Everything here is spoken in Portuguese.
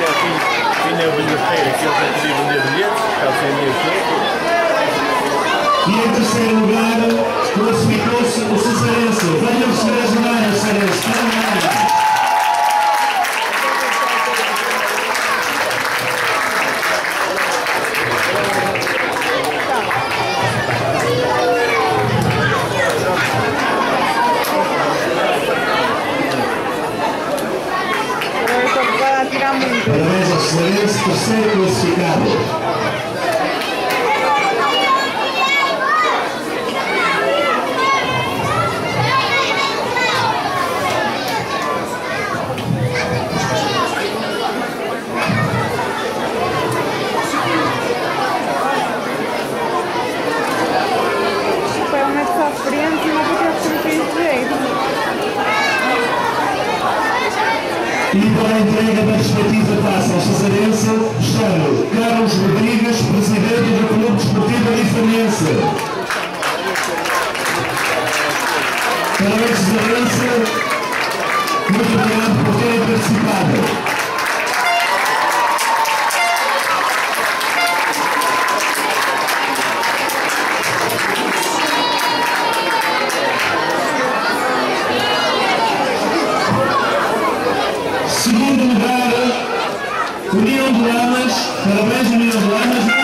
Vim na segunda-feira que eles não podiam vender bilhetes, caso sem dinheiro todo. E em terceiro lugar, classificou-se o Cesarense. Venham receber as medalhas, Cesarense. Parabéns! Parabéns ao Cesarense, terceiro classificado. E para a entrega da respectiva taça ao Cesarense, chamo Carlos Rodrigues, presidente do Clube Desportivo Arifanense. Parabéns, Cesarense. Muito obrigado por terem participado. Segundo lugar, União de Lamas. Parabéns, União de Lamas.